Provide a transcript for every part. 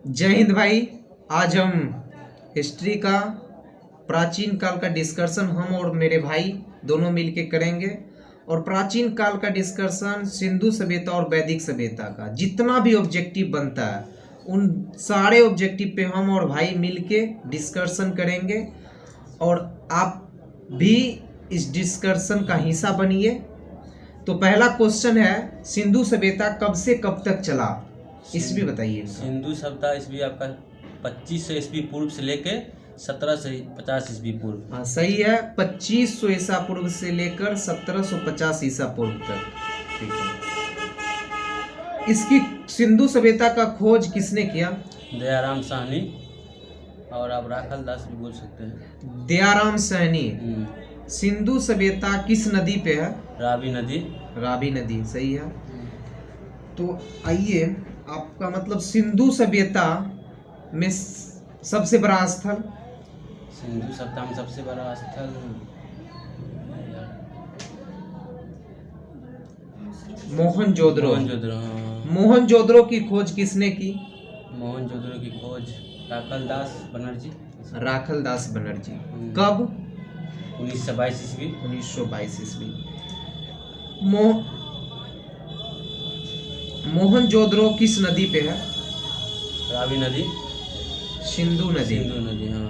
जय हिंद भाई। आज हम हिस्ट्री का प्राचीन काल का डिस्कशन हम और मेरे भाई दोनों मिलके करेंगे। और प्राचीन काल का डिस्कशन सिंधु सभ्यता और वैदिक सभ्यता का जितना भी ऑब्जेक्टिव बनता है उन सारे ऑब्जेक्टिव पे हम और भाई मिलके डिस्कशन करेंगे। और आप भी इस डिस्कशन का हिस्सा बनिए। तो पहला क्वेश्चन है, सिंधु सभ्यता कब से कब तक चला, ईस्वी बताइए। सिंधु सभ्यता ईस्वी आपका 2500 ईस्वी पूर्व से लेके 1750 ईस्वी पूर्व। हाँ सही है, 2500 ईसा पूर्व से लेकर 1750 ईसा पूर्व तक। ठीक है। इसकी सिंधु सभ्यता का खोज किसने किया? दयाराम साहनी, और आप राखल दास भी बोल सकते हैं। दयाराम साहनी। सिंधु सभ्यता किस नदी पे है? रावी नदी। रावी नदी, सही है। तो आइए, आपका मतलब सिंधु सभ्यता में सबसे बड़ा स्थल? सिंधु सभ्यता में सबसे बड़ा स्थल मोहनजोदड़ो। मोहनजोदड़ो। मोहनजोदड़ो की खोज किसने की? मोहनजोदड़ो की खोज राखल दास बनर्जी। राखल दास बनर्जी। कब? 1922 ईस्वी। 1922 ईस्वी। मोहनजोदड़ो किस नदी पे है? रावी नदी। सिंधु नदी। सिंधु नदी, हाँ।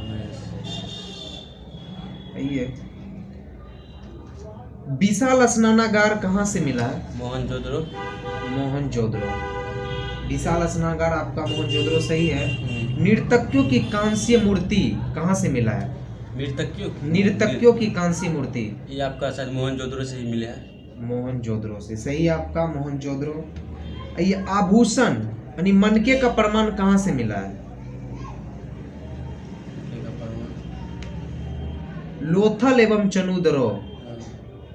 ये विशाल स्नानागार कहाँ से मिला है? मोहनजोदड़ो। मोहनजोदड़ो। विशाल स्नानागार आपका मोहनजोदड़ो सही है। नर्तकियों की कांस्य मूर्ति कहाँ से मिला है? नर्तकियों की कांस्य मूर्ति ये आपका शायद मोहनजोदड़ो से ही मिला है। मोहनजोदड़ो से, सही है आपका, मोहनजोदड़ो। ये आभूषण यानी मनके का प्रमाण कहाँ से मिला है? लोथल एवं चनुदरो।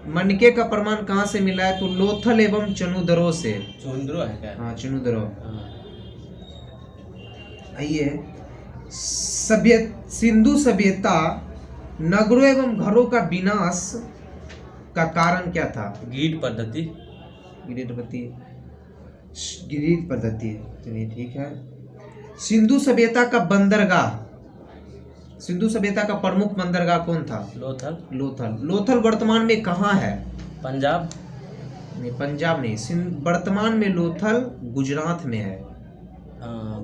मनके का प्रमाण कहाँ से मिला है? तो लोथल एवं चनुदरो से। चनुदरो है क्या? हाँ, चनुदरो। आइए, सिंधु सभ्यता नगरों एवं घरों का विनाश का कारण क्या था? ग्रिड पद्धति। ग्रिड पद्धति, चलिए ठीक है। सिंधु सभ्यता का बंदरगाह, सिंधु सभ्यता का प्रमुख बंदरगाह कौन था? लोथल। लोथल वर्तमान में कहाँ है? पंजाब नहीं, पंजाब नहीं, वर्तमान में लोथल गुजरात में है। हाँ,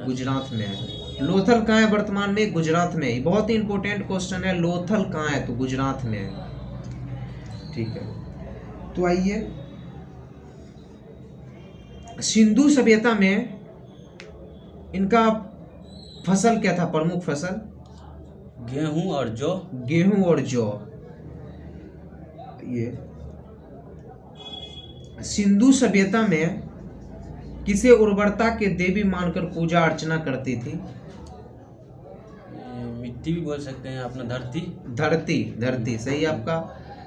गुजरात में है। लोथल कहाँ है वर्तमान में? गुजरात में। बहुत ही इंपॉर्टेंट क्वेश्चन है, लोथल कहाँ है? तो गुजरात में है। ठीक है। तो आइए, सिंधु सभ्यता में इनका फसल क्या था? प्रमुख फसल? गेहूं और जौ। गेहूं और जौ। ये सिंधु सभ्यता में किसे उर्वरता के देवी मानकर पूजा अर्चना करती थी? मिट्टी भी बोल सकते हैं अपना, धरती सही आपका।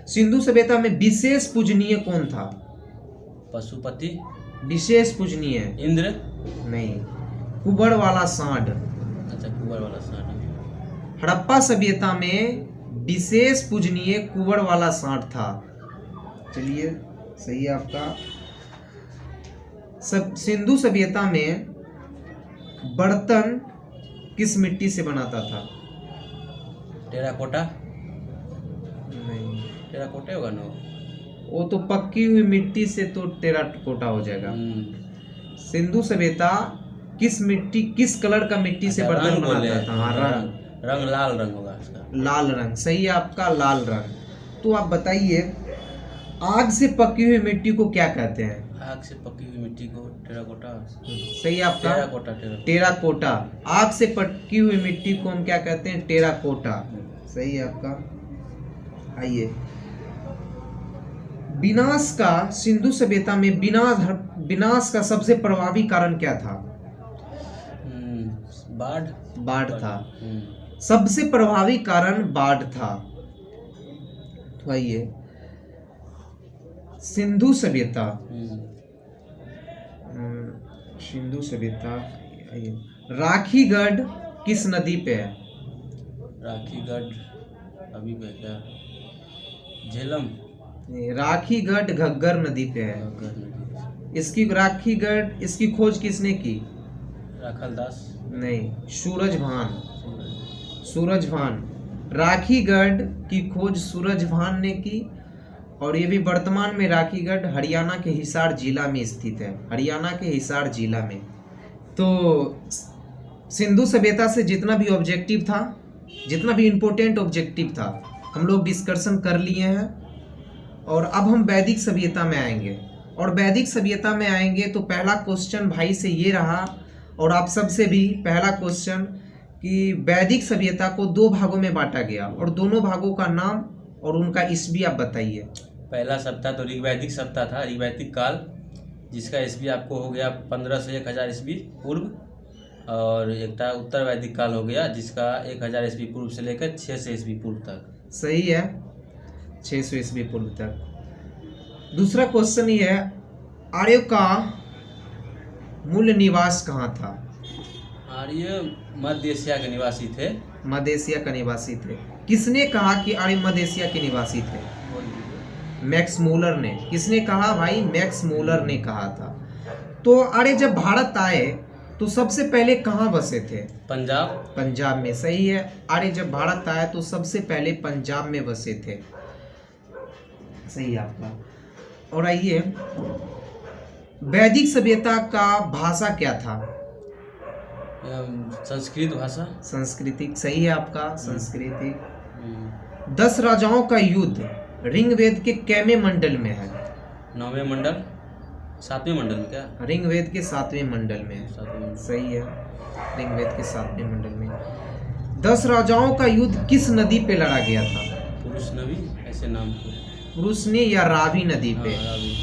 सिंधु सभ्यता में विशेष पूजनीय कौन था? पशुपति। विशेष पूजनीय इंद्र नहीं, कुबड़ वाला सांड। अच्छा, कुबड़ वाला सांड। हड़प्पा सभ्यता में विशेष पूजनीय कुबड़ वाला सांड था। चलिए, सही है आपका। सिंधु सभ्यता में बर्तन किस मिट्टी से बनाता था? टेराकोटा। नहीं, टेराकोटा होगा ना? वो तो पक्की हुई मिट्टी से तो टेराकोटा हो जाएगा। सिंधु सभ्यता किस कलर का मिट्टी से बर्तन बनाता था? हाँ, रंग लाल रंग होगा इसका। लाल रंग, सही है आपका, लाल रंग। तो आप बताइए, आग से पकी हुई मिट्टी को क्या कहते हैं? आग से पकी हुई मिट्टी को टेराकोटा। सही है आपका, टेराकोटा। आग से पकी हुई मिट्टी को हम क्या कहते हैं? टेराकोटा। सही है आपका। आइए, विनाश का, सिंधु सभ्यता में विनाश का सबसे प्रभावी कारण क्या था? बाढ़ था। सबसे प्रभावी कारण बाढ़ था। तो आइए, सिंधु सभ्यता राखीगढ़ किस नदी पे है? राखीगढ़ अभी पे क्या? झेलम। राखीगढ़ घग्गर नदी पे है। इसकी खोज किसने की? राखलदास। नहीं, सूरजभान। सूरजभान। राखीगढ़ की खोज सूरजभान ने की, और ये भी वर्तमान में राखीगढ़ हरियाणा के हिसार जिला में स्थित है, हरियाणा के हिसार जिला में। तो सिंधु सभ्यता से जितना भी ऑब्जेक्टिव था, जितना भी इम्पोर्टेंट ऑब्जेक्टिव था, हम लोग डिस्कशन कर लिए हैं। और अब हम वैदिक सभ्यता में आएंगे, और वैदिक सभ्यता में आएंगे तो पहला क्वेश्चन भाई से ये रहा, और आप सबसे भी पहला क्वेश्चन कि वैदिक सभ्यता को 2 भागों में बांटा गया, और दोनों भागों का नाम और उनका ईस्वी आप बताइए। पहला सप्ताह तो ऋग्वैदिक सप्ताह था, ऋग्वैदिक काल, जिसका ईस्वी आपको हो गया 1500 से 1000 ईस्वी पूर्व। और एक उत्तर वैदिक काल हो गया, जिसका 1000 ईस्वी पूर्व से लेकर 600 ईस्वी पूर्व तक। सही है, 600 ईस्वी पूर्व तक। दूसरा क्वेश्चन ये है, आर्यों का मूल निवास कहाँ था? आर्य मध्य एशिया के निवासी थे। मध्य एशिया का निवासी थे। किसने कहा कि आर्य मध्य एशिया के निवासी थे? मैक्स मूलर ने। किसने कहा भाई? मैक्स मूलर ने कहा था। तो आर्य जब भारत आए तो सबसे पहले कहाँ बसे थे? पंजाब। पंजाब में। सही है, आर्य जब भारत आए तो सबसे पहले पंजाब में बसे थे। सही है आपका। और आइए, वैदिक सभ्यता का भाषा क्या था? संस्कृत भाषा। संस्कृतिक। सही है आपका, संस्कृतिक। 10 राजाओं का युद्ध ऋग्वेद के कैमे मंडल में है? 9वें मंडल, 7वें मंडल में। क्या? ऋग्वेद के 7वें मंडल में है। 7वें मंडल। सही है, ऋग्वेद के 7वें मंडल में। 10 राजाओं का युद्ध किस नदी पे लड़ा गया था? पुरुष नदी, ऐसे नाम। पुरुषनी या रावी नदी पे। हाँ, रावी।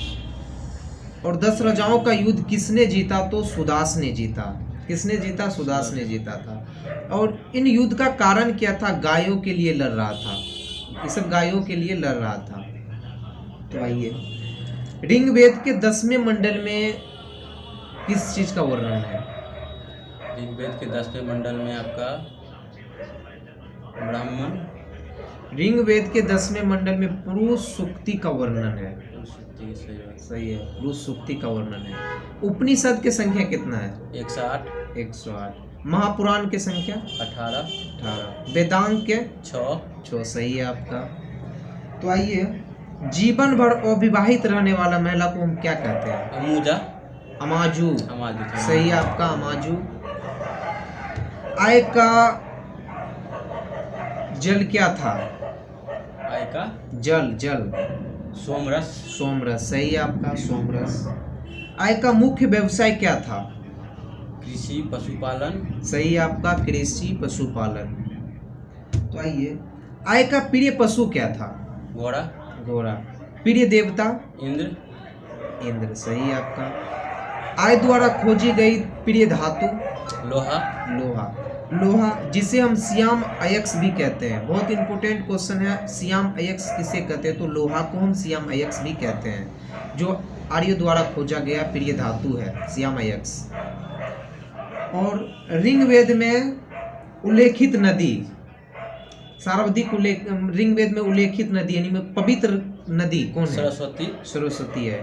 और 10 राजाओं का युद्ध किसने जीता? तो सुदास ने जीता। किसने जीता? सुदास ने जीता था। और इन युद्ध का कारण क्या था? गायों के लिए लड़ रहा था, ये सब गायों के लिए लड़ रहा था। तो आइए, ऋग्वेद के 10वें मंडल में किस चीज का वर्णन है? ऋग्वेद के 10वें मंडल में आपका ब्राह्मण। ऋग्वेद के 10वें मंडल में पुरुष सूक्ति का वर्णन है। सही है, पुरुष सूक्ति का वर्णन है। उपनिषद की संख्या कितना है? 108। 108। महापुराण की संख्या? 18। वेदांत के? 6। सही है आपका। तो आइए, जीवन भर अविवाहित रहने वाला महिला को हम क्या कहते हैं? अमूजा। अमाजू। सही है आपका, अमाजू। आय का जल क्या था? आय का जल सोमरस। सही है आपका, सोमरस। आय का मुख्य व्यवसाय क्या था? कृषि पशुपालन। सही है आपका, कृषि पशुपालन। तो आइए, आय का प्रिय पशु क्या था? घोड़ा। प्रिय देवता? इंद्र। सही है आपका। आय द्वारा खोजी गई प्रिय धातु? लोहा, जिसे हम सियाम अयस्क भी कहते हैं। बहुत इंपॉर्टेंट क्वेश्चन है, सियाम अयस्क किसे कहते हैं? तो लोहा को हम सियाम अयस्क भी कहते हैं, जो आर्यों द्वारा खोजा गया प्रिय धातु है, सियाम अयस्क। और ऋग्वेद में उल्लेखित नदी, सर्वाधिक ऋग्वेद में उल्लेखित नदी यानी पवित्र नदी कौन है? सरस्वती है।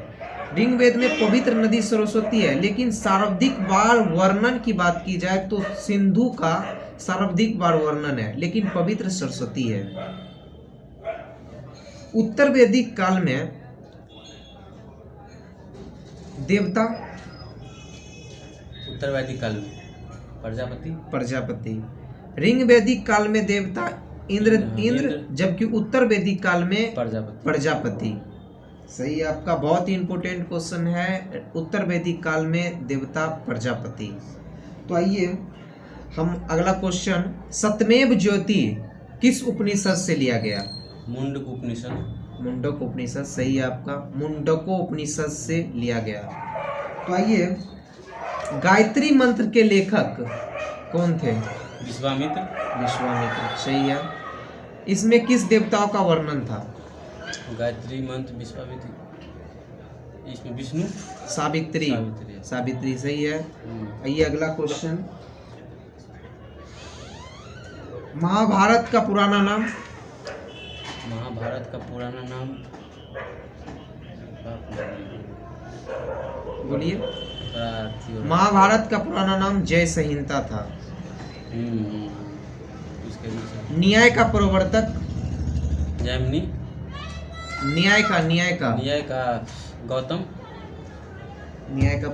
ऋग्वेद में पवित्र नदी सरस्वती है, लेकिन सर्वाधिक बार वर्णन की बात की जाए तो सिंधु का सर्वाधिक बार वर्णन है, लेकिन पवित्र सरस्वती है। उत्तर वैदिक काल में देवता? उत्तर वैदिक काल में प्रजापति। ऋग्वैदिक काल में देवता इंद्र, जबकि उत्तर वैदिक काल में प्रजापति। सही है आपका, बहुत ही इंपॉर्टेंट क्वेश्चन है। उत्तर वैदिक काल में देवता प्रजापति। तो आइए, हम अगला क्वेश्चन, सत्यमेव ज्योति किस उपनिषद से लिया गया? मुंडक उपनिषद। सही है आपका, मुंडको उपनिषद से लिया गया। तो आइए, गायत्री मंत्र के लेखक कौन थे? विश्वामित्र। सही है। इसमें किस देवताओं का वर्णन था? गायत्री मंत्र विश्वामित्र, इसमें विष्णु। सावित्री। सही है। आइए, अगला क्वेश्चन, महाभारत का पुराना नाम? बोलिए। थोड़ा अथी हो रहा है। महाभारत का पुराना नाम जय संहिता था। उसके पीछे न्याय का प्रवर्तक, जैमिनी, न्याय का न्याय का गौतम, न्याय का